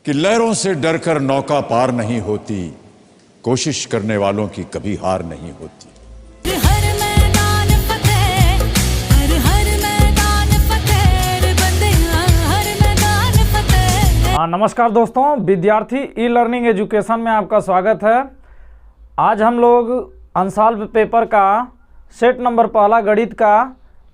कि लहरों से डरकर नौका पार नहीं होती, कोशिश करने वालों की कभी हार नहीं होती। हर मैदान फतेह, हर मैदान फतेह, बंदे हर मैदान फतेह। नमस्कार दोस्तों, विद्यार्थी ई लर्निंग एजुकेशन में आपका स्वागत है। आज हम लोग अनसॉल्व पेपर का सेट नंबर पहला गणित का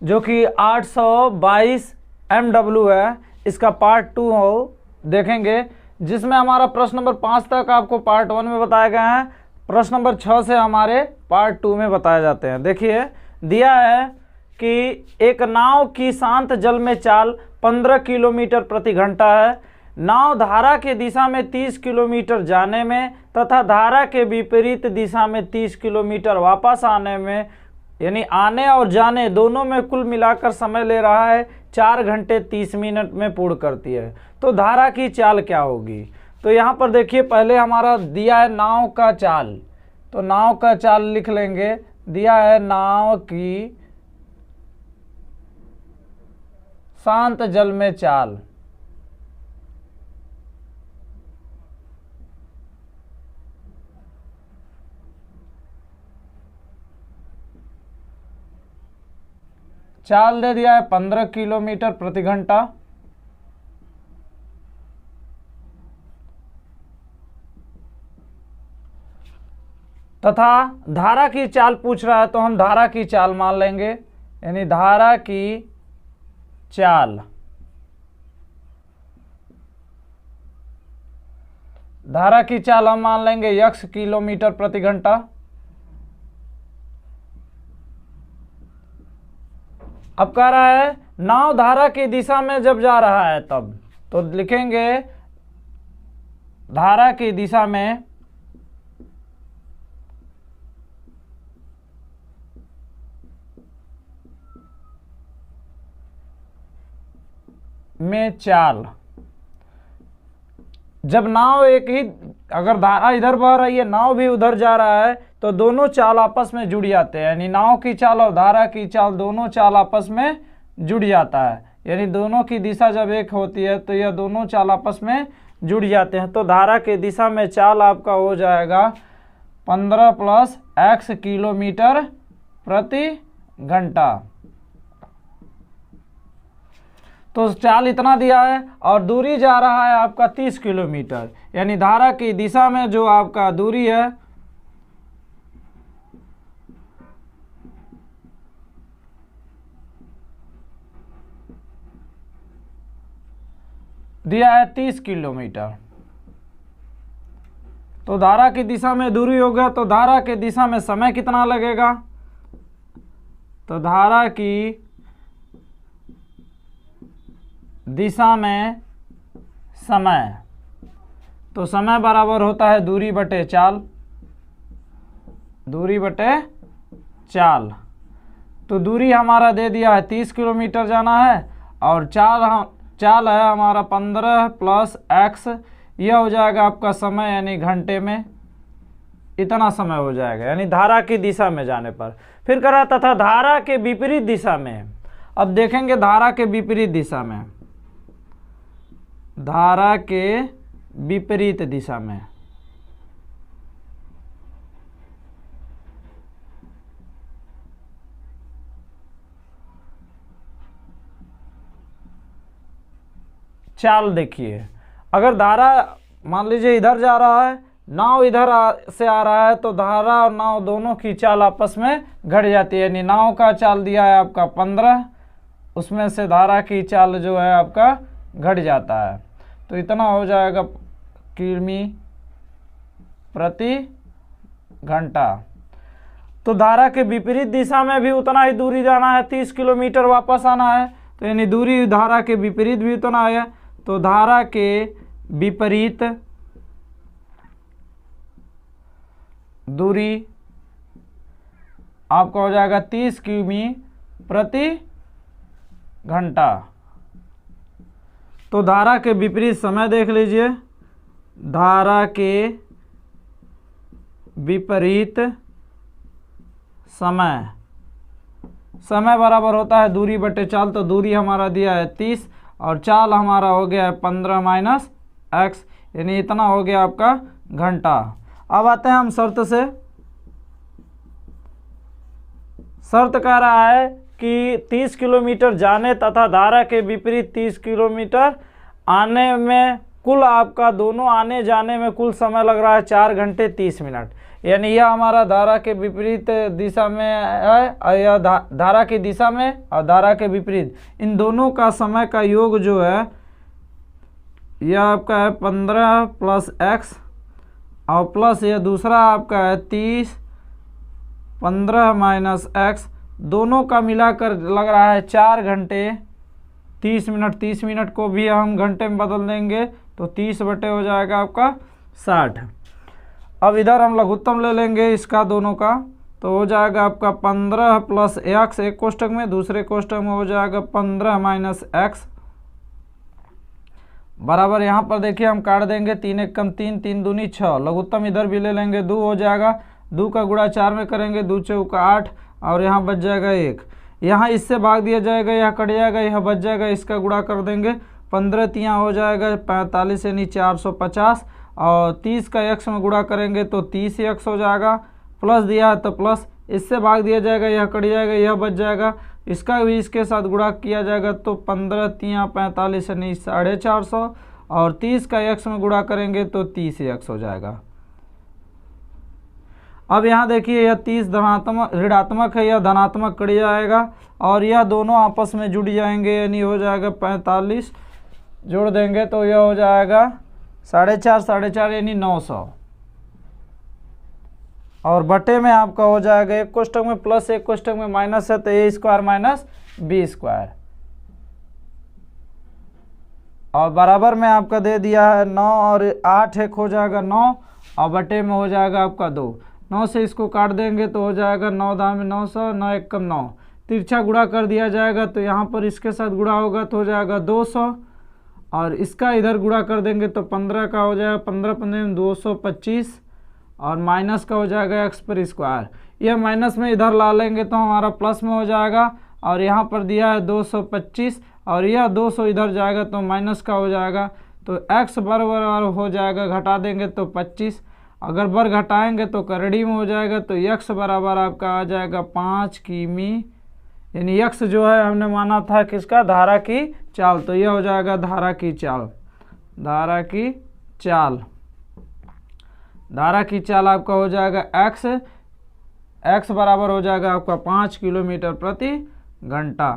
जो कि 822 MW है, इसका पार्ट 2 देखेंगे, जिसमें हमारा प्रश्न नंबर 5 तक आपको पार्ट 1 में बताए गए हैं। प्रश्न नंबर 6 से हमारे पार्ट 2 में बताए जाते हैं। देखिए, दिया है कि एक नाव की शांत जल में चाल 15 किलोमीटर प्रति घंटा है। नाव धारा के दिशा में 30 किलोमीटर जाने में तथा धारा के विपरीत दिशा में 30 किलोमीटर वापस आने में, यानी आने और जाने दोनों में कुल मिलाकर समय ले रहा है 4 घंटे 30 मिनट में पूर्ण करती है। तो धारा की चाल क्या होगी? तो यहाँ पर देखिए, पहले हमारा दिया है नाव का चाल, तो नाव का चाल लिख लेंगे। दिया है नाव की शांत जल में चाल, चाल दे दिया है 15 किलोमीटर प्रति घंटा। तथा धारा की चाल पूछ रहा है, तो हम धारा की चाल मान लेंगे, यानी धारा की चाल, धारा की चाल हम मान लेंगे x किलोमीटर प्रति घंटा। अब कह रहा है नाव धारा की दिशा में जब जा रहा है तब, तो लिखेंगे धारा की दिशा में चाल। जब नाव एक ही, अगर धारा इधर बह रही है, नाव भी उधर जा रहा है, तो दोनों चाल आपस में जुड़ जाते हैं, यानी नाव की चाल और धारा की चाल दोनों चाल आपस में जुड़ जाता है, यानी दोनों की दिशा जब एक होती है तो यह दोनों चाल आपस में जुड़ जाते हैं। तो धारा की दिशा में चाल आपका हो जाएगा 15 + x किलोमीटर प्रति घंटा। तो चाल इतना दिया है और दूरी जा रहा है आपका 30 किलोमीटर, यानी धारा की दिशा में जो आपका दूरी है दिया है 30 किलोमीटर। तो धारा की दिशा में दूरी हो गया, तो धारा की दिशा में समय कितना लगेगा? तो धारा की दिशा में समय, तो समय बराबर होता है दूरी बटे चाल, दूरी बटे चाल। तो दूरी हमारा दे दिया है 30 किलोमीटर जाना है, और चाल है हमारा 15 + x, यह हो जाएगा आपका समय, यानी घंटे में इतना समय हो जाएगा, यानी धारा की दिशा में जाने पर। फिर करा तथा धारा के विपरीत दिशा में। अब देखेंगे धारा के विपरीत दिशा में, धारा के विपरीत दिशा में चाल देखिए, अगर धारा मान लीजिए इधर जा रहा है, नाव इधर से आ रहा है, तो धारा और नाव दोनों की चाल आपस में घट जाती है, यानी नाव का चाल दिया है आपका 15, उसमें से धारा की चाल जो है आपका घट जाता है, तो इतना हो जाएगा किमी प्रति घंटा। तो धारा के विपरीत दिशा में भी उतना ही दूरी जाना है, 30 किलोमीटर वापस आना है, तो यानी दूरी धारा के विपरीत भी उतना है। तो धारा के विपरीत दूरी आपका हो जाएगा 30 किमी प्रति घंटा। तो धारा के विपरीत समय देख लीजिए, धारा के विपरीत समय, समय बराबर होता है दूरी बटे चाल। तो दूरी हमारा दिया है 30 और चाल हमारा हो गया है 15 - x, यानी इतना हो गया आपका घंटा। अब आते हैं हम शर्त से। शर्त कह रहा है कि 30 किलोमीटर जाने तथा धारा के विपरीत 30 किलोमीटर आने में कुल आपका दोनों आने जाने में कुल समय लग रहा है 4 घंटे 30 मिनट। यानी यह हमारा धारा के विपरीत दिशा में है और यह धारा की दिशा में और धारा के विपरीत, इन दोनों का समय का योग जो है यह आपका है 15 प्लस x और प्लस यह दूसरा आपका है 30, 15 माइनस x, दोनों का मिलाकर लग रहा है 4 घंटे 30 मिनट। 30 मिनट को भी हम घंटे में बदल देंगे तो 30 बटे हो जाएगा आपका 60। अब इधर हम लघुत्तम ले लेंगे इसका दोनों का, तो हो जाएगा आपका 15 प्लस x एक कोष्ठक में, दूसरे कोष्ठक में हो जाएगा 15 माइनस x बराबर, यहाँ पर देखिए हम काट देंगे 3 एक कम 3, 3 दूनी 6, लघुत्तम इधर भी ले लेंगे 2 हो जाएगा, 2 का गुणा 4 में करेंगे 2 चौका 8 और यहाँ बच जाएगा 1। यहाँ इससे भाग दिया जाएगा, यह कट जाएगा, यह बच जाएगा, इसका गुणा कर देंगे 15 तियाँ हो जाएगा 45 यानी 450 और 30 का x में गुणा करेंगे तो 30 x हो जाएगा, प्लस दिया है तो प्लस, इससे भाग दिया जाएगा, यह कट जाएगा, यह बच जाएगा, इसका भी इसके साथ गुणा किया जाएगा तो 15 तियाँ 45 यानी 450 और 30 का x में गुणा करेंगे तो 30 x हो जाएगा। अब यहाँ देखिए यह 30 धनात्मक ऋणात्मक है, यह धनात्मक कट जाएगा और यह दोनों आपस में जुड़ जाएंगे यानी हो जाएगा 45, जोड़ देंगे तो यह हो जाएगा 4.5 यानी 900 और बटे में आपका हो जाएगा एक कोष्ठक में प्लस एक कोष्ठक में माइनस है तो a square minus b square और बराबर में आपका दे दिया है 9 और 8 एक हो जाएगा 9 और बटे में हो जाएगा आपका 2। 9 से इसको काट देंगे तो हो जाएगा 9 दाम में 900, 9 एक कम 9, तिरछा गुणा कर दिया जाएगा तो यहाँ पर इसके साथ गुणा होगा तो हो जाएगा 200 और इसका इधर गुणा कर देंगे तो 15 का हो जाएगा 15 15 225 और माइनस का हो जाएगा x पर स्क्वायर, यह माइनस में इधर ला लेंगे तो हमारा प्लस में हो जाएगा और यहाँ पर दिया है 225 और यह 200 इधर जाएगा तो माइनस का हो जाएगा तो x बराबर हो जाएगा, घटा देंगे तो 25, अगर बर घटाएंगे तो करड़ी में हो जाएगा तो x बराबर आपका आ जाएगा 5 किमी, यानी x जो है हमने माना था किसका, धारा की चाल, तो यह हो जाएगा धारा की चाल। धारा की चाल, धारा की चाल आपका हो जाएगा x बराबर हो जाएगा आपका 5 किलोमीटर प्रति घंटा,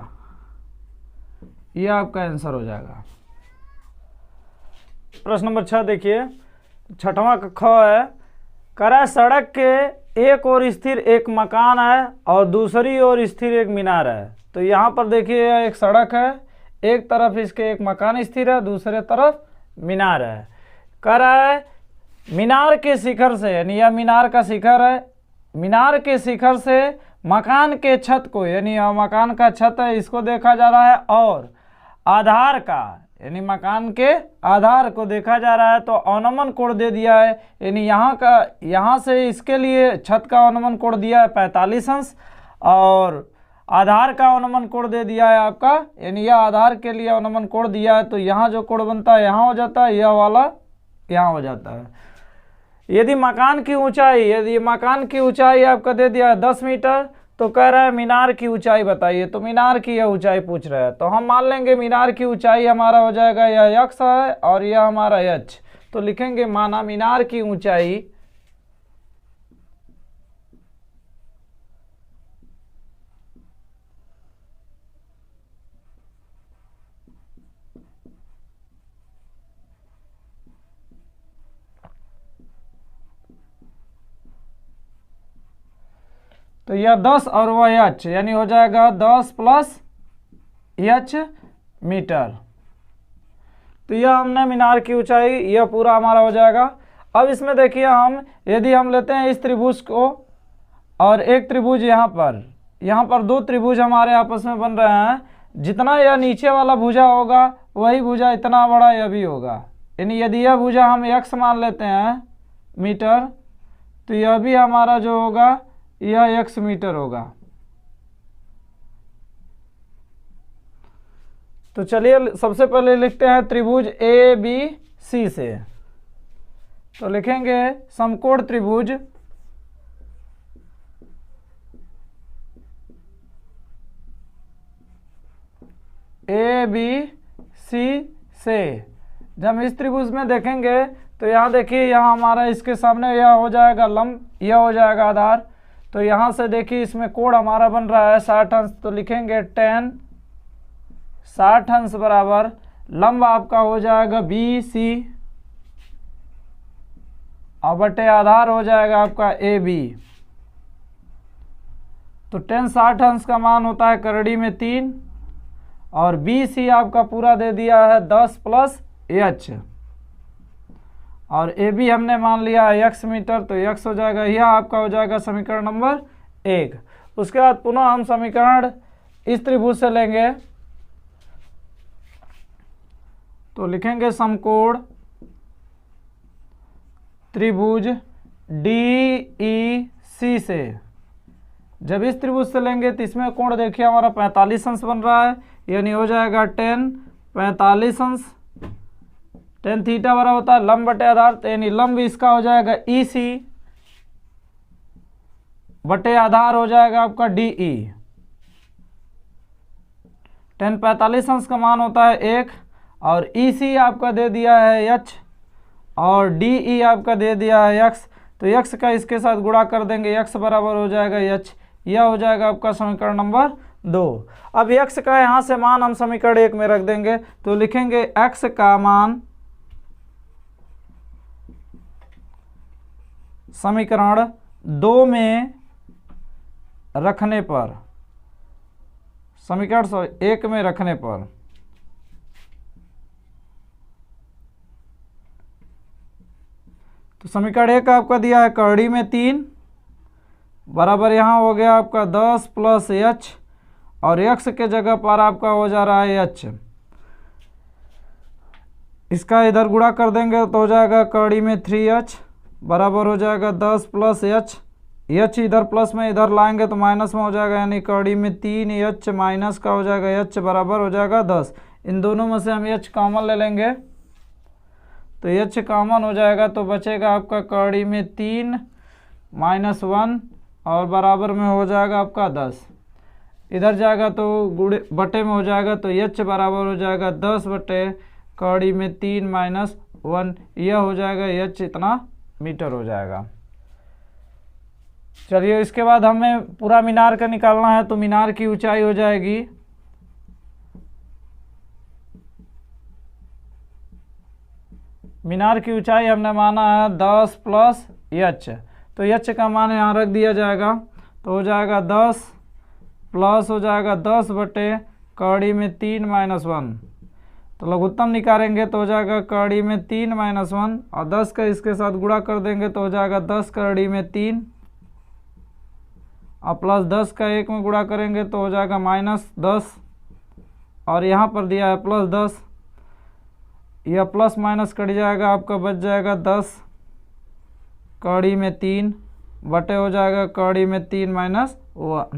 यह आपका आंसर हो जाएगा। प्रश्न नंबर 6 देखिए, 6वां ख है, करा सड़क के एक ओर स्थिर एक मकान है और दूसरी ओर स्थिर एक मीनार है। तो यहाँ पर देखिए यह एक सड़क है, एक तरफ इसके एक मकान स्थिर है, दूसरे तरफ मीनार है। कह रहा है मीनार के शिखर से, यानी यह मीनार का शिखर है, मीनार के शिखर से मकान के छत को, यानी यह मकान का छत है इसको देखा जा रहा है और आधार का, यानी मकान के आधार को देखा जा रहा है। तो अवनमन कोण दे दिया है, यानी यहाँ से इसके लिए छत का अवनमन कोण दिया है 45 अंश और आधार का अवनमन कोण दे दिया है आपका, यानी यह आधार के लिए अवनमन कोण दिया है तो यहाँ जो कोण बनता है यहाँ हो जाता है, यह वाला यहाँ हो जाता है। यदि मकान की ऊंचाई आपका दे दिया है 10 मीटर तो कह रहा है मीनार की ऊंचाई बताइए, तो मीनार की यह ऊंचाई पूछ रहा है तो हम मान लेंगे मीनार की ऊंचाई हमारा हो जाएगा यह x है और यह हमारा h, तो लिखेंगे माना मीनार की ऊंचाई तो यह 10 और वह h, यानी हो जाएगा 10 प्लस h मीटर। तो यह हमने मीनार की ऊंचाई, यह पूरा हमारा हो जाएगा। अब इसमें देखिए हम यदि हम लेते हैं इस त्रिभुज को और एक त्रिभुज यहाँ पर 2 त्रिभुज हमारे आपस में बन रहे हैं, जितना यह नीचे वाला भुजा होगा वही भुजा इतना बड़ा यह भी होगा, यानी यदि यह भुजा हम x मान लेते हैं मीटर तो यह भी हमारा जो होगा यह x मीटर होगा। तो चलिए सबसे पहले लिखते हैं त्रिभुज ABC से, तो लिखेंगे समकोण त्रिभुज ए बी सी से। जब इस त्रिभुज में देखेंगे तो यहाँ देखिए, यहाँ हमारा इसके सामने यह हो जाएगा लंब, यह हो जाएगा आधार। तो यहाँ से देखिए इसमें कोण हमारा बन रहा है 60 अंश, तो लिखेंगे tan 60 अंश बराबर लंब आपका हो जाएगा बी सी और बटे आधार हो जाएगा आपका ए बी। तो tan 60 अंश का मान होता है करड़ी में 3 और बी सी आपका पूरा दे दिया है 10 प्लस एच और ए बी हमने मान लिया है एक्स मीटर, तो एक्स हो जाएगा, यह आपका हो जाएगा समीकरण नंबर 1। उसके बाद पुनः हम समीकरण इस त्रिभुज से लेंगे, तो लिखेंगे समकोण त्रिभुज डी ई सी से। जब इस त्रिभुज से लेंगे तो इसमें कोण देखिए हमारा 45 अंश बन रहा है, यानी हो जाएगा tan 45 अंश। tan थीटा बराबर होता है लंब बटे आधार, यानी लंब इसका हो जाएगा ई सी बटे आधार हो जाएगा आपका डी ई। tan 45 अंश का मान होता है 1 और ई सी आपका दे दिया है h और डी ई आपका दे दिया है x, तो x का इसके साथ गुणा कर देंगे, x बराबर हो जाएगा h। यह हो जाएगा आपका समीकरण नंबर 2। अब x का यहाँ से मान हम समीकरण 1 में रख देंगे, तो लिखेंगे x का मान समीकरण 2 में रखने पर, समीकरण 1 में रखने पर तो समीकरण 1 आपका दिया है करड़ी में 3 बराबर यहाँ हो गया आपका 10 प्लस एच और एक्स के जगह पर आपका हो जा रहा है एच। इसका इधर गुणा कर देंगे तो हो जाएगा करड़ी में 3h बराबर हो जाएगा 10 प्लस एच। एच इधर प्लस में इधर लाएंगे तो माइनस में हो जाएगा, यानी करड़ी में 3h माइनस का हो जाएगा h बराबर हो जाएगा 10। इन दोनों में से हम h कॉमन ले लेंगे तो h कॉमन हो जाएगा, तो बचेगा आपका करड़ी में 3 माइनस 1 और बराबर में हो जाएगा आपका 10। इधर जाएगा तो गुणे बटे में हो जाएगा, तो h बराबर हो जाएगा 10 बटे करड़ी में 3 माइनस 1, यह हो जाएगा h इतना मीटर हो जाएगा। चलिए इसके बाद हमें पूरा मीनार का निकालना है, तो मीनार की ऊंचाई हो जाएगी मीनार की ऊंचाई हमने माना है 10 प्लस एच, तो एच का मान यहाँ रख दिया जाएगा, तो हो जाएगा 10 प्लस हो जाएगा 10 बटे करड़ी में 3 माइनस 1, तो लघुत्तम निकालेंगे तो हो जाएगा करड़ी में 3 माइनस 1 और 10 का इसके साथ गुणा कर देंगे तो हो जाएगा 10 करड़ी में 3 और प्लस 10 का 1 में गुणा करेंगे तो हो जाएगा माइनस 10 और यहाँ पर दिया है प्लस 10, यह प्लस माइनस कट जाएगा, आपका बच जाएगा 10 कड़ी में 3 बटे हो जाएगा कड़ी में 3 माइनस 1,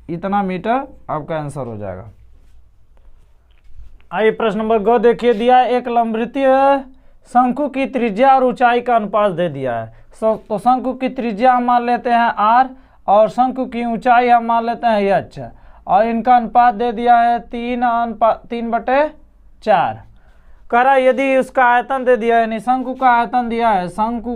इतना मीटर आपका आंसर हो जाएगा। आइए प्रश्न नंबर ग देखिए, दिया एक लंबवृत्तीय शंकु की त्रिज्या और ऊंचाई का अनुपात दे दिया है। तो शंकु की त्रिज्या हम मान लेते हैं r और शंकु की ऊंचाई हम मान लेते हैं h और इनका अनुपात दे दिया है 3/4। कह रहा है यदि उसका आयतन दे दिया है, यानी शंकु का आयतन दिया है, शंकु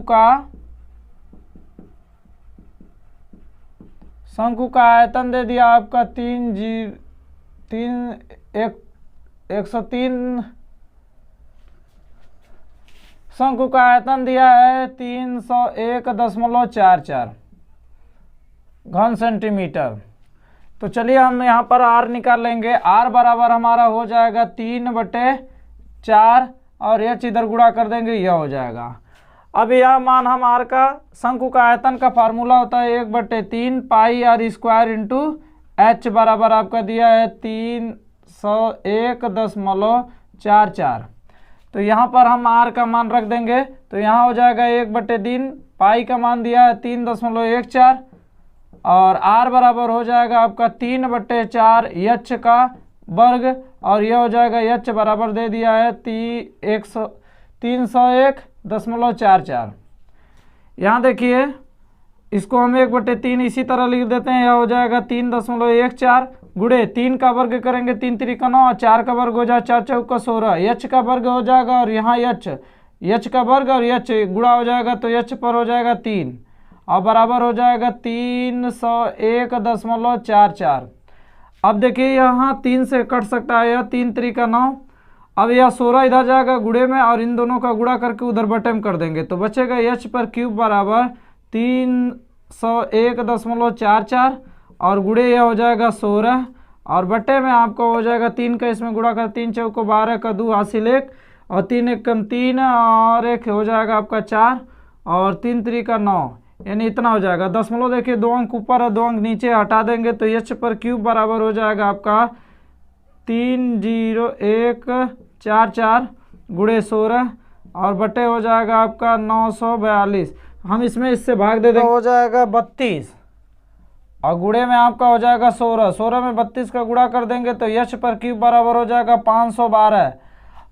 का आयतन दे दिया आपका 103, शंकु का आयतन दिया है 301.44 घन सेंटीमीटर। तो चलिए हम यहाँ पर r निकाल लेंगे, r बराबर हमारा हो जाएगा 3/4 और h इधर गुणा कर देंगे, यह हो जाएगा। अब यह मान हम r का, शंकु का आयतन का फार्मूला होता है 1/3 पाई r स्क्वायर इंटू h बराबर आपका दिया है 301.44। तो यहाँ पर हम r का मान रख देंगे तो यहाँ हो जाएगा 1/3, पाई का मान दिया है 3.14 और r बराबर हो जाएगा आपका 3/4 h का वर्ग और यह हो जाएगा h बराबर दे दिया है 301.44। यहाँ देखिए इसको हम 1/3 इसी तरह लिख देते हैं। यह हो जाएगा 3.14 गुणे 3 का वर्ग करेंगे 3 त्रिक 9 और 4 का वर्ग हो जाएगा 4 चौका 16, एच का वर्ग हो जाएगा और यहाँ एच का वर्ग और एच गुणा हो जाएगा तो एच पर हो जाएगा 3 और बराबर हो जाएगा 301.44। अब देखिए यहाँ 3 से कट सकता है, यह 3 त्रिक 9, अब यह 16 इधर जाएगा गुणे में और इन दोनों का गुणा करके उधर बटे में कर देंगे तो बचेगा एच पर क्यूब बराबर 301.44 और गुणे यह हो जाएगा 16 और बटे में आपको हो जाएगा 3 का इसमें गुणा कर 3 चौको 12 का 2 हासिल 1 और 3 1 कम 3 और 1 हो जाएगा आपका 4 और 3 त्रिक 9, यानी इतना हो जाएगा। दशमलव देखिए 2 अंक ऊपर और 2 अंक नीचे हटा देंगे तो एच पर क्यूब बराबर हो जाएगा आपका 30144 गुणे 16 और बटे हो जाएगा आपका 942। हम इसमें इससे भाग दे देंगे, हो जाएगा 32 और गुणे में आपका हो जाएगा 16 में 32 का गुणा कर देंगे तो एच पर क्यूब बराबर हो जाएगा 512।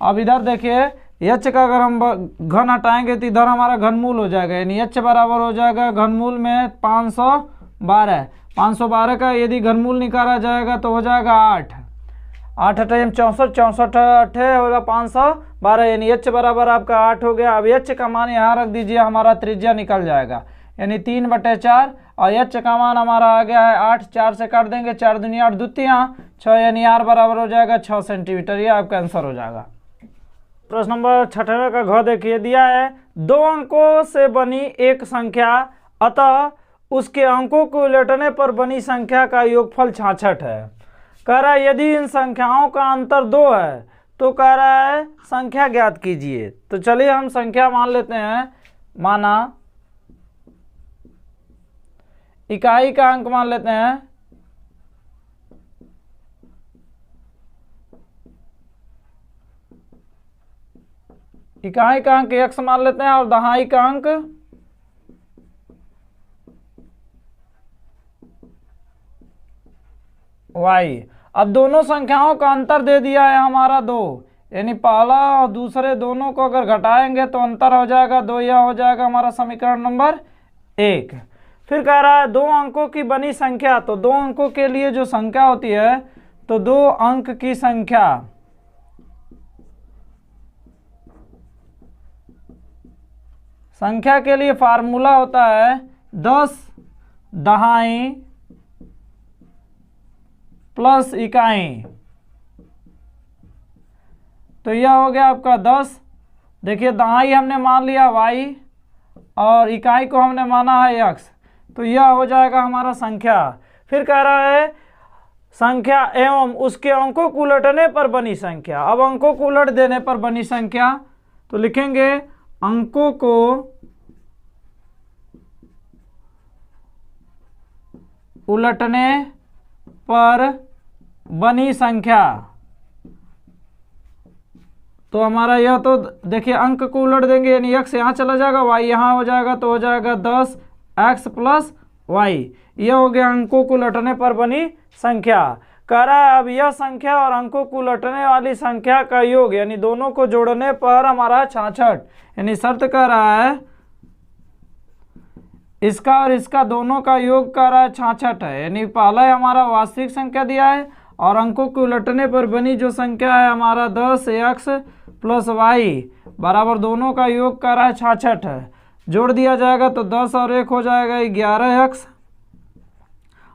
अब इधर देखिए एच का अगर हम घन हटाएंगे तो इधर हमारा घनमूल हो जाएगा, यानी एच बराबर हो जाएगा घनमूल में 512 का यदि घनमूल निकाला जाएगा तो हो जाएगा 8 8 64 होगा 512, यानी एच बराबर आपका 8 हो गया। अब एच का मान यहाँ रख दीजिए, हमारा त्रिज्या निकल जाएगा यानी 3/4 और एच का मान हमारा आ गया है 8, 4 से काट देंगे 4 दूनी 8 द्वितीय 6 यानी आर बराबर हो जाएगा 6 सेंटीमीटर। ये आपका आंसर हो जाएगा। प्रश्न नंबर 6 का घ देखिए दिया है 2 अंकों से बनी एक संख्या अतः उसके अंकों को उलटने पर बनी संख्या का योगफल 66 है। कह रहा है यदि इन संख्याओं का अंतर 2 है तो कह रहा है संख्या ज्ञात कीजिए। तो चलिए हम संख्या मान लेते हैं, माना इकाई का अंक मान लेते हैं, इकाई का अंक x मान लेते हैं और दहाई का अंक y। अब दोनों संख्याओं का अंतर दे दिया है हमारा 2, यानी पहला और दूसरे दोनों को अगर घटाएंगे तो अंतर हो जाएगा 2, यह हो जाएगा हमारा समीकरण नंबर 1। फिर कह रहा है 2 अंकों की बनी संख्या, तो 2 अंकों के लिए जो संख्या होती है तो 2 अंक की संख्या के लिए फार्मूला होता है 10 दहाई प्लस इकाई। तो यह हो गया आपका 10, देखिए दहाई हमने मान लिया y और इकाई को हमने माना है x, तो यह हो जाएगा हमारा संख्या। फिर कह रहा है संख्या एवं उसके अंकों को उलटने पर बनी संख्या। अब अंकों को उलट देने पर बनी संख्या तो लिखेंगे अंकों को उलटने पर बनी संख्या। तो हमारा यह तो देखिए अंक को उलट देंगे यानी x यहाँ चला जाएगा, y यहाँ हो जाएगा तो हो जाएगा 10x प्लस y। यह हो गया अंकों को उलटने पर बनी संख्या। कह रहा है अब यह संख्या और अंकों को उलटने वाली संख्या का योग यानी दोनों को जोड़ने पर हमारा 66, यानी शर्त कह रहा है इसका और इसका दोनों का योग कह रहा है 66 है, यानी पहला है हमारा वास्तविक संख्या दिया है और अंकों को उलटने पर बनी जो संख्या है हमारा 10x प्लस y बराबर दोनों का योग कह रहा है 66 है। जोड़ दिया जाएगा तो 10 और 1 हो जाएगा 11x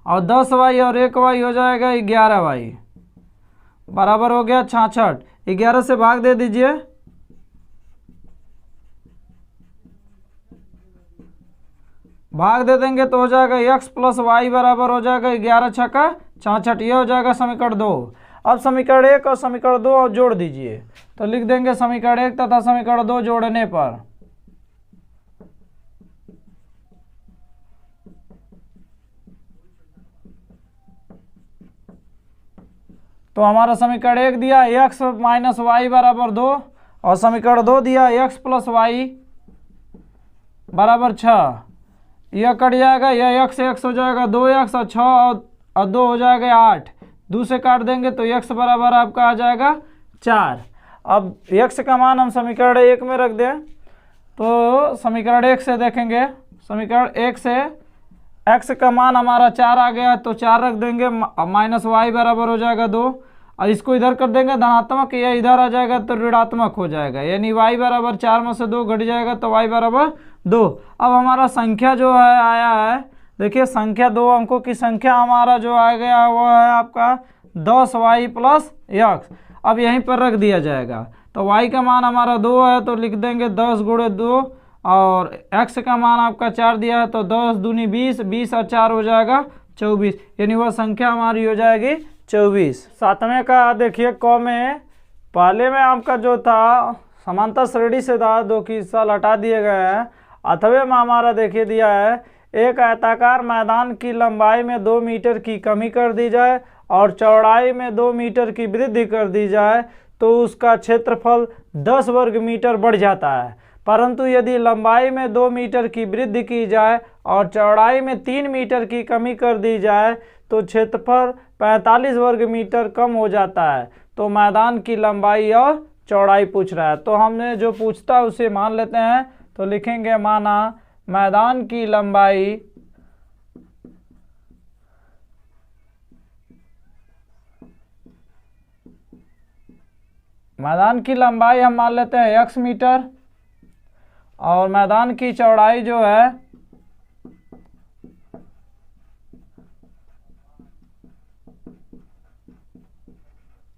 और 10y और 1y हो जाएगा 11y बराबर हो गया 66। 11 से भाग दे दीजिए, भाग दे देंगे तो हो जाएगा x प्लस वाई बराबर हो जाएगा 11 छक्का 66। ये हो जाएगा समीकरण 2। अब समीकरण 1 और समीकरण 2 और जोड़ दीजिए तो लिख देंगे समीकरण 1 तथा समीकरण 2 जोड़ने पर तो हमारा समीकरण 1 दिया x माइनस वाई बराबर 2 और समीकरण 2 दिया x प्लस वाई बराबर 6। यह कट जाएगा, यह x हो जाएगा 2x और 6 और 2 हो जाएगा 8, 2 से काट देंगे तो x बराबर आपका आ जाएगा 4। अब x का मान हम समीकरण 1 में रख दें तो समीकरण 1 से देखेंगे, समीकरण 1 से x का मान हमारा 4 आ गया, तो 4 रख देंगे, माइनस वाई बराबर हो जाएगा 2, और इसको इधर कर देंगे धनात्मक, या इधर आ जाएगा तो ऋणात्मक हो जाएगा, यानी y बराबर 4 में से 2 घट जाएगा तो y बराबर 2। अब हमारा संख्या जो है आया है, देखिए संख्या 2 अंकों की संख्या हमारा जो आ गया वो है आपका 10y प्लस x। अब यहीं पर रख दिया जाएगा, तो y का मान हमारा 2 है तो लिख देंगे 10 गुणे 2, और x का मान आपका 4 दिया है तो 10 दूनी 20, 20 और 4 हो जाएगा 24, यानी वह संख्या हमारी हो जाएगी 24। सातवें का देखिए क में, पहले में आपका जो था समांतर श्रेणी से था, 2 की हिस्सा हटा दिए गए हैं। अथवे में हमारा देखिए दिया है, एक आयताकार मैदान की लंबाई में 2 मीटर की कमी कर दी जाए और चौड़ाई में 2 मीटर की वृद्धि कर दी जाए तो उसका क्षेत्रफल 10 वर्ग मीटर बढ़ जाता है। परंतु यदि लंबाई में 2 मीटर की वृद्धि की जाए और चौड़ाई में 3 मीटर की कमी कर दी जाए तो क्षेत्रफल 45 वर्ग मीटर कम हो जाता है। तो मैदान की लंबाई और चौड़ाई पूछ रहा है, तो हमने जो पूछता है उसे मान लेते हैं। तो लिखेंगे माना मैदान की लंबाई हम मान लेते हैं x मीटर, और मैदान की चौड़ाई जो है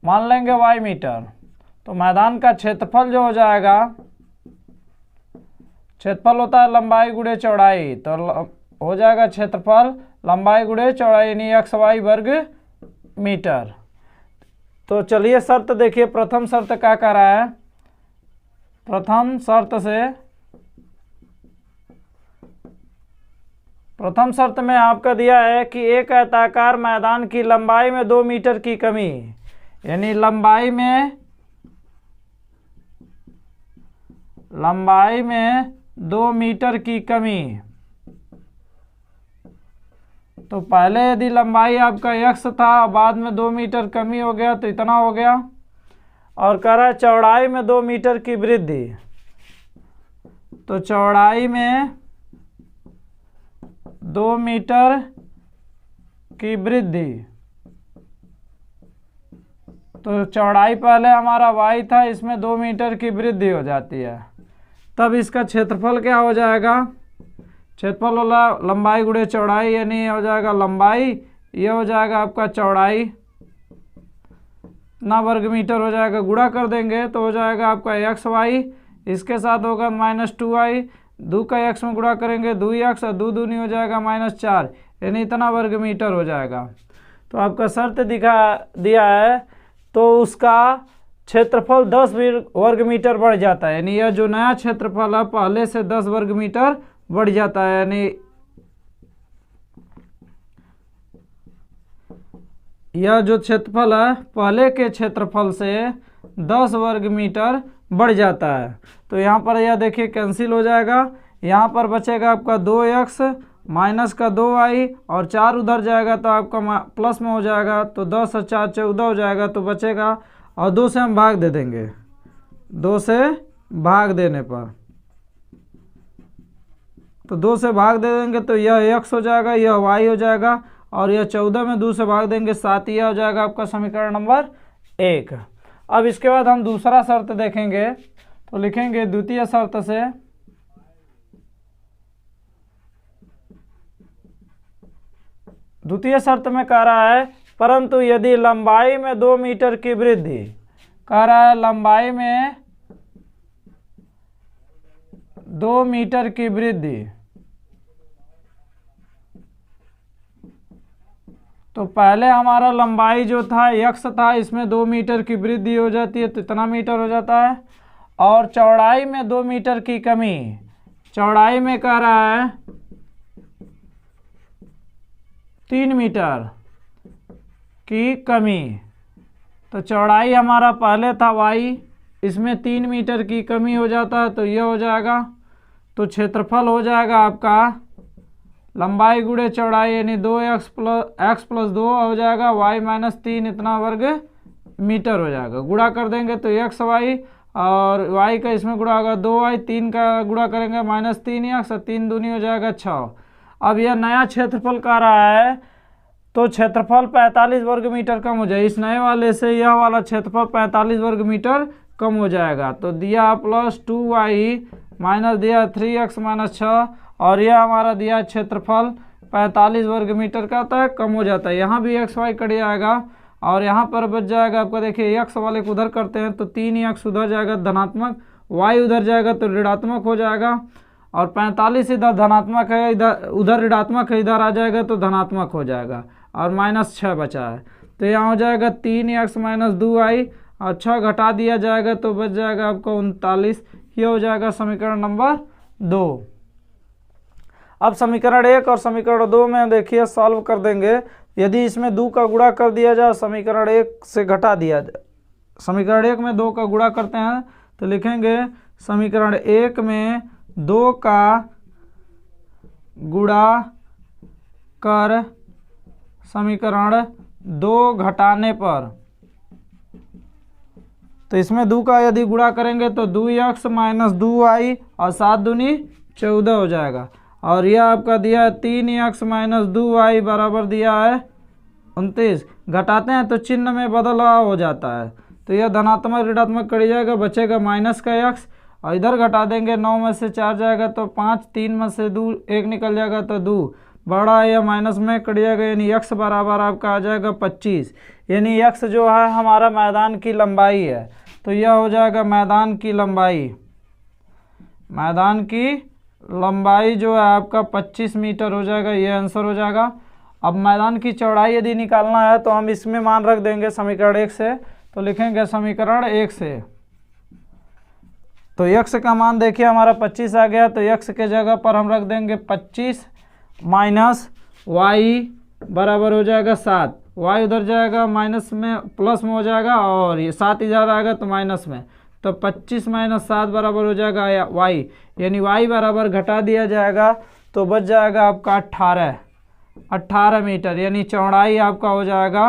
मान लेंगे y मीटर। तो मैदान का क्षेत्रफल जो हो जाएगा, क्षेत्रफल होता है लंबाई गुणे चौड़ाई, तो हो जाएगा क्षेत्रफल लंबाई गुणे चौड़ाई यानी xy वर्ग मीटर। तो चलिए शर्त देखिए, प्रथम शर्त क्या कह रहा है, प्रथम शर्त में आपका दिया है कि एक आयताकार मैदान की लंबाई में 2 मीटर की कमी, यानी लंबाई में 2 मीटर की कमी। तो पहले यदि लंबाई आपका x था, बाद में 2 मीटर कमी हो गया तो इतना हो गया, और कह रहा है चौड़ाई में 2 मीटर की वृद्धि, तो चौड़ाई में 2 मीटर की वृद्धि, तो चौड़ाई पहले हमारा y था, इसमें 2 मीटर की वृद्धि हो जाती है। तब इसका क्षेत्रफल क्या हो जाएगा, क्षेत्रफल वाला लंबाई गुणे चौड़ाई, यानी हो जाएगा लंबाई, ये हो जाएगा आपका चौड़ाई ना वर्ग मीटर हो जाएगा, गुणा कर देंगे तो हो जाएगा आपका xy, इसके साथ होगा -2y, 2 का x में गुणा करेंगे 2x, और 2 दूनी हो जाएगा -4, यानी इतना वर्ग मीटर हो जाएगा। तो आपका शर्त दिया है, तो उसका क्षेत्रफल 10 वर्ग मीटर बढ़ जाता है, यानी यह जो नया क्षेत्रफल है पहले से 10 वर्ग मीटर बढ़ जाता है, यानी यह जो क्षेत्रफल है पहले के क्षेत्रफल से 10 वर्ग मीटर बढ़ जाता है। तो यहाँ पर यह देखिए कैंसिल हो जाएगा, यहाँ पर बचेगा आपका 2x माइनस का 2y, और 4 उधर जाएगा तो आपका प्लस में हो जाएगा, तो 10 और 4 14 हो जाएगा, तो बचेगा, और 2 से हम भाग दे देंगे, 2 से भाग देने पर, तो 2 से भाग दे देंगे तो यह x हो जाएगा, यह y हो जाएगा, और यह 14 में 2 से भाग देंगे 7, यह हो जाएगा आपका समीकरण नंबर 1। अब इसके बाद हम दूसरा शर्त देखेंगे, तो लिखेंगे द्वितीय शर्त से, द्वितीय शर्त में कह रहा है परंतु यदि लंबाई में 2 मीटर की वृद्धि, कह रहा है लंबाई में 2 मीटर की वृद्धि, तो पहले हमारा लंबाई जो था x था, इसमें 2 मीटर की वृद्धि हो जाती है तो इतना मीटर हो जाता है, और चौड़ाई में 2 मीटर की कमी, चौड़ाई में कह रहा है 3 मीटर की कमी, तो चौड़ाई हमारा पहले था y, इसमें 3 मीटर की कमी हो जाता है तो यह हो जाएगा, तो क्षेत्रफल हो जाएगा आपका लंबाई गुणे चौड़ाई, यानी 2x प्लस 2 हो जाएगा, y -3 इतना वर्ग मीटर हो जाएगा, गुणा कर देंगे तो xy, और y का इसमें गुणा होगा 2y, 3 का गुणा करेंगे -3x, 3 दूनी हो जाएगा 6। अब यह नया क्षेत्रफल का रहा है तो क्षेत्रफल 45 वर्ग मीटर कम हो जाए, इस नए वाले से यह वाला क्षेत्रफल 45 वर्ग मीटर कम हो जाएगा। तो दिया +2y माइनस दिया 3x - 6 और यह हमारा दिया क्षेत्रफल 45 वर्ग मीटर का आता है, कम हो जाता है। यहाँ भी xy कट जाएगा और यहाँ पर बच जाएगा आपका, देखिए x वाले को उधर करते हैं तो 3x उधर जाएगा धनात्मक, y उधर जाएगा तो ऋणात्मक हो जाएगा और 45 इधर धनात्मक है, इधर उधर ऋणात्मक है, इधर आ जाएगा तो धनात्मक हो जाएगा और -6 बचा है। तो यहाँ हो जाएगा 3x - 2y और 6 घटा दिया जाएगा तो बच जाएगा आपको 39। ये हो जाएगा समीकरण नंबर 2। अब समीकरण 1 और समीकरण 2 में देखिए सॉल्व कर देंगे। यदि इसमें 2 का गुणा कर दिया जाए, समीकरण 1 से घटा दिया जाए, समीकरण 1 में 2 का गुणा करते हैं तो लिखेंगे समीकरण 1 में 2 का गुणा कर समीकरण 2 घटाने पर, तो इसमें 2 का यदि गुणा करेंगे तो 2x - 2y और 7 दूनी 14 हो जाएगा और यह आपका दिया है 3x - 2y बराबर दिया है 29। घटाते हैं तो चिन्ह में बदलाव हो जाता है तो यह धनात्मक ऋणात्मक कट जाएगा, बचेगा माइनस का x और इधर घटा देंगे 9 में से 4 जाएगा तो 5, 3 में से 2 1 निकल जाएगा तो 2 बड़ा है, यह माइनस में कट जाएगा यानी x बराबर आपका आ जाएगा 25। यानी x जो है हमारा मैदान की लंबाई है तो यह हो जाएगा मैदान की लंबाई, मैदान की लंबाई जो है आपका 25 मीटर हो जाएगा, ये आंसर हो जाएगा। अब मैदान की चौड़ाई यदि निकालना है तो हम इसमें मान रख देंगे समीकरण 1 से, तो लिखेंगे समीकरण 1 से तो x का मान देखिए हमारा 25 आ गया तो x के जगह पर हम रख देंगे 25 माइनस y बराबर हो जाएगा 7, y उधर जाएगा माइनस में प्लस में हो जाएगा और ये 7 इधर आएगा तो माइनस में, तो 25 - 7 बराबर हो जाएगा y, यानी y बराबर घटा दिया जाएगा तो बच जाएगा आपका 18 मीटर, यानी चौड़ाई आपका हो जाएगा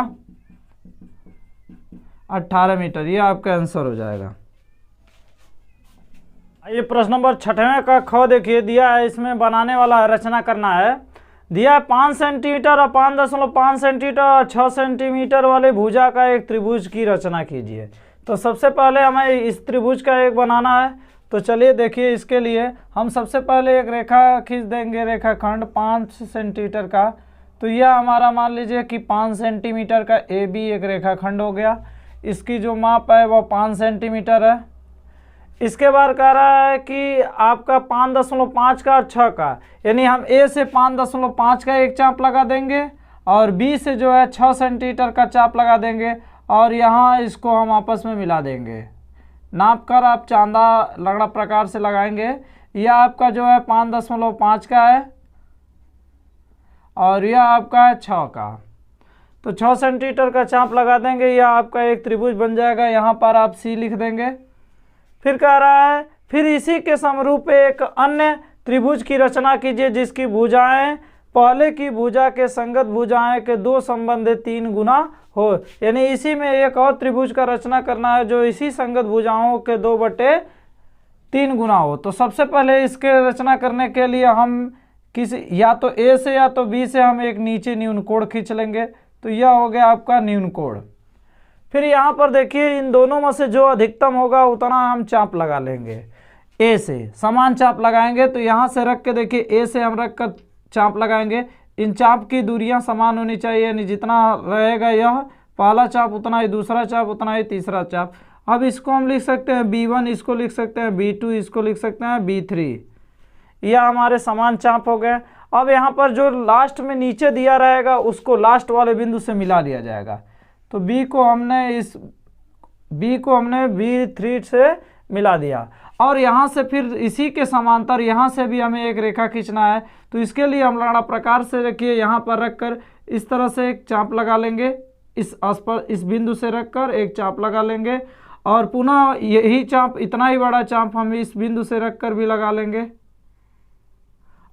18 मीटर। ये आपका आंसर हो जाएगा। ये प्रश्न नंबर 6वें का ख देखिए दिया है, इसमें बनाने वाला रचना करना है। दिया है 5 सेंटीमीटर और 5.5 सेंटीमीटर और 6 सेंटीमीटर वाले भुजा का एक त्रिभुज की रचना कीजिए। तो सबसे पहले हमें इस त्रिभुज का एक बनाना है, तो चलिए देखिए इसके लिए हम सबसे पहले एक रेखा खींच देंगे, रेखाखंड 5 सेंटीमीटर का। तो यह हमारा मान लीजिए कि 5 सेंटीमीटर का AB एक रेखाखंड हो गया, इसकी जो माप है वो 5 सेंटीमीटर है। इसके बाद कह रहा है कि आपका 5.5 का और 6 का, यानी हम A से 5.5 का एक चाप लगा देंगे और B से जो है 6 सेंटीमीटर का चाप लगा देंगे और यहाँ इसको हम आपस में मिला देंगे। नाप कर आप चांदा लगड़ा प्रकार से लगाएंगे। यह आपका जो है 5.5 का है और यह आपका है 6 का, तो 6 सेंटीमीटर का चाप लगा देंगे, यह आपका एक त्रिभुज बन जाएगा। यहाँ पर आप C लिख देंगे। फिर कह रहा है फिर इसी के समरूप एक अन्य त्रिभुज की रचना कीजिए जिसकी भुजाएं पहले की भुजा के संगत भुजाएं के 2 संबंधित 3 गुना हो, यानी इसी में एक और त्रिभुज का रचना करना है जो इसी संगत भुजाओं के 2/3 गुना हो। तो सबसे पहले इसके रचना करने के लिए हम किसी या तो A से या तो B से हम एक नीचे न्यून कोण खींच लेंगे, तो यह हो गया आपका न्यून कोण। फिर यहाँ पर देखिए इन दोनों में से जो अधिकतम होगा उतना हम चाप लगा लेंगे। A से समान चाप लगाएंगे, तो यहाँ से रख के देखिए A से हम रख कर चाप लगाएंगे। इन चाप की दूरियां समान होनी चाहिए, यानी जितना रहेगा यह पहला चाप उतना ही, दूसरा चाप उतना ही, तीसरा चाप। अब इसको हम लिख सकते हैं B1, इसको लिख सकते हैं B2, इसको लिख सकते हैं B3। यह हमारे समान चाप हो गए। अब यहाँ पर जो लास्ट में नीचे दिया रहेगा उसको लास्ट वाले बिंदु से मिला लिया जाएगा। तो B को हमने B3 से मिला दिया और यहाँ से फिर इसी के समांतर यहाँ से भी हमें एक रेखा खींचना है। तो इसके लिए हम लड़ा प्रकार से रखिए, यहाँ पर रखकर इस तरह से एक चाप लगा लेंगे, इस बिंदु से रखकर एक चाप लगा लेंगे और पुनः यही चाप, इतना ही बड़ा चाप हम इस बिंदु से रखकर भी लगा लेंगे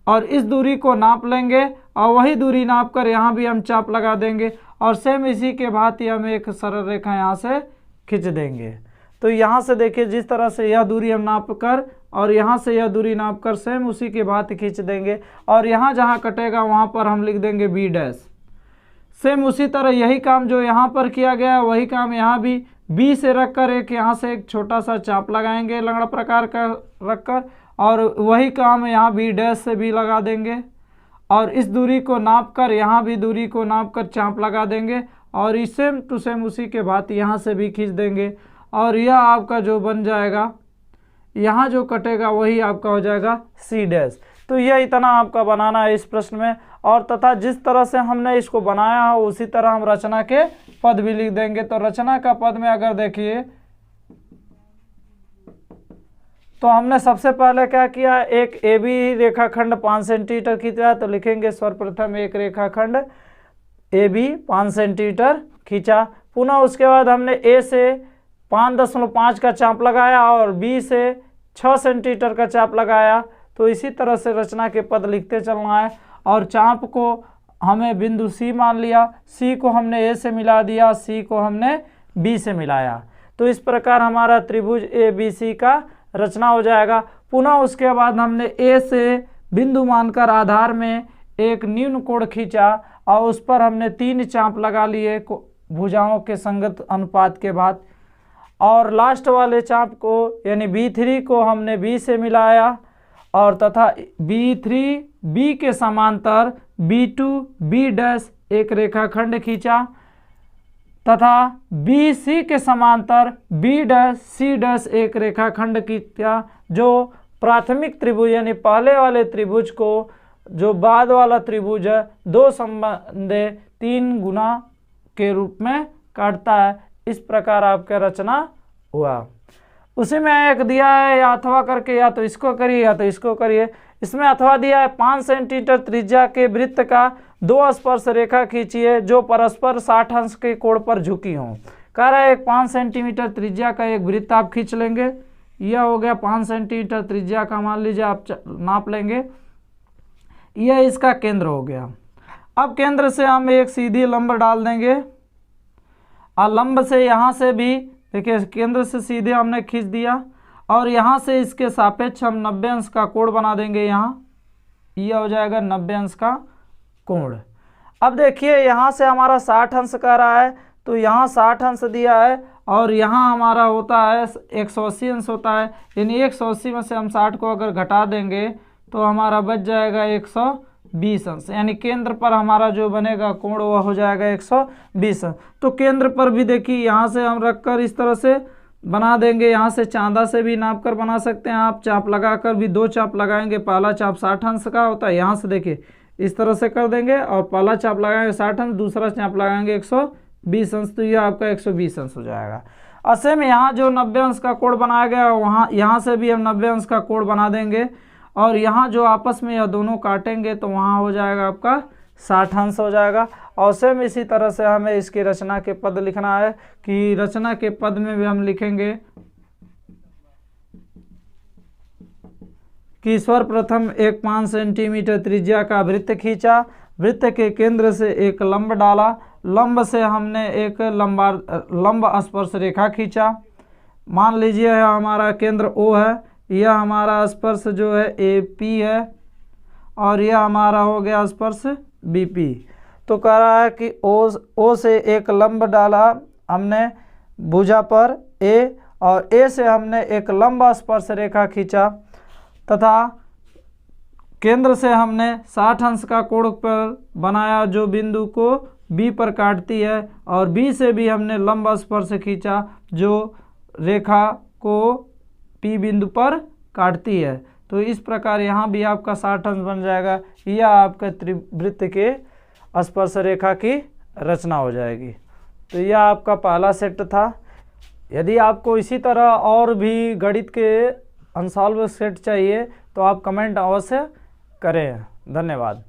और इस दूरी को नाप लेंगे और वही दूरी नाप कर यहाँ भी हम चाप लगा देंगे और सेम इसी के भांति हम एक सरल रेखा यहाँ से खींच देंगे। तो यहाँ से देखिए जिस तरह से यह दूरी हम नाप कर और यहाँ से यह दूरी नाप कर सेम उसी के भांति खींच देंगे और यहाँ जहाँ कटेगा वहाँ पर हम लिख देंगे बी डैश। सेम उसी तरह यही काम जो यहाँ पर किया गया वही काम यहाँ भी बी से रख कर एक यहाँ से एक छोटा सा चाप लगाएंगे लंगड़ा प्रकार का रख कर, और वही काम यहाँ बी डैश से भी लगा देंगे और इस दूरी को नाप कर यहाँ भी दूरी को नाप कर चाप लगा देंगे और इस सेम टू सेम उसी के भांति यहाँ से भी खींच देंगे और यह आपका जो बन जाएगा यहाँ जो कटेगा वही आपका हो जाएगा सी डैश। तो यह इतना आपका बनाना है इस प्रश्न में, और तथा जिस तरह से हमने इसको बनाया है उसी तरह हम रचना के पद भी लिख देंगे। तो रचना का पद में अगर देखिए तो हमने सबसे पहले क्या किया, एक ए बी रेखाखंड 5 सेंटीमीटर खींचा, तो लिखेंगे सर्वप्रथम एक रेखाखंड ए बी 5 सेंटीमीटर खींचा। पुनः उसके बाद हमने ए से 5.5 का चाप लगाया और बी से 6 सेंटीमीटर का चाप लगाया। तो इसी तरह से रचना के पद लिखते चलना है और चाप को हमें बिंदु सी मान लिया, सी को हमने ए से मिला दिया, सी को हमने बी से मिलाया। तो इस प्रकार हमारा त्रिभुज ए बी सी का रचना हो जाएगा। पुनः उसके बाद हमने ए से बिंदु मानकर आधार में एक न्यून कोण खींचा और उस पर हमने 3 चाप लगा लिए भुजाओं के संगत अनुपात के बाद, और लास्ट वाले चाप को यानी B3 को हमने B से मिलाया और तथा B3 B के समांतर B2 B डैश एक रेखाखंड खींचा तथा BC के समांतर B डैश C डैश एक रेखाखंड खींचा। जो प्राथमिक त्रिभुज यानी पहले वाले त्रिभुज को जो बाद वाला त्रिभुज है 2 संबंधे 3 गुना के रूप में काटता है। इस प्रकार आपका रचना हुआ। उसी में एक दिया है या अथवा करके या तो इसको करिए या तो इसको करिए। इसमें अथवा दिया है 5 सेंटीमीटर त्रिज्या के वृत्त का 2 स्पर्श रेखा खींचिए जो परस्पर 60 अंश के कोण पर झुकी हों। कह रहा है एक 5 सेंटीमीटर त्रिज्या का एक वृत्त आप खींच लेंगे। यह हो गया 5 सेंटीमीटर त्रिज्या का, मान लीजिए आप नाप लेंगे। यह इसका केंद्र हो गया। अब केंद्र से हम एक सीधी लंब डाल देंगे और लंब से यहाँ से भी देखिए केंद्र से सीधे हमने खींच दिया और यहाँ से इसके सापेक्ष हम 90 अंश का कोण बना देंगे। यहाँ यह हो जाएगा 90 अंश का कोण। अब देखिए यहाँ से हमारा 60 अंश का रहा है तो यहाँ 60 अंश दिया है और यहाँ हमारा होता है 180 अंश होता है, यानी 180 में से हम 60 को अगर घटा देंगे तो हमारा बच जाएगा 120 अंश, यानी केंद्र पर हमारा जो बनेगा कोण वह हो जाएगा 120 अंश। तो केंद्र पर भी देखिए यहाँ से हम रखकर इस तरह से बना देंगे। यहाँ से चांदा से भी नाप कर बना सकते हैं आप, चाप लगा कर भी 2 चाप लगाएंगे। पहला चाप 60 अंश का होता है, यहाँ से देखिए इस तरह से कर देंगे और पहला चाप लगाएंगे 60 अंश, दूसरा चाप लगाएंगे 120 अंश, तो यह आपका 120 अंश हो जाएगा। ऐसे में यहाँ जो 90 अंश का कोण बनाया गया वहाँ यहाँ से भी हम 90 अंश का कोण बना देंगे और यहाँ जो आपस में यह दोनों काटेंगे तो वहाँ हो जाएगा आपका 60 अंश हो जाएगा। और सेम इसी तरह से हमें इसकी रचना के पद लिखना है कि रचना के पद में भी हम लिखेंगे कि सर्वप्रथम एक 5 सेंटीमीटर त्रिज्या का वृत्त खींचा, वृत्त के केंद्र से एक लंब डाला, लंब से हमने एक लंब स्पर्श रेखा खींचा। मान लीजिए हमारा केंद्र O है, यह हमारा स्पर्श जो है AP है और यह हमारा हो गया स्पर्श BP। तो कह रहा है कि O से एक लंब डाला हमने भुजा पर A और A से हमने एक लंबा स्पर्श रेखा खींचा तथा केंद्र से हमने 60 अंश का कोण पर बनाया जो बिंदु को B पर काटती है और B से भी हमने लंबा स्पर्श खींचा जो रेखा को P बिंदु पर काटती है। तो इस प्रकार यहाँ भी आपका 60 अंश बन जाएगा। यह आपका त्रिवृत्त के स्पर्श रेखा की रचना हो जाएगी। तो यह आपका पहला सेट था। यदि आपको इसी तरह और भी गणित के अनसॉल्व सेट चाहिए तो आप कमेंट अवश्य करें। धन्यवाद।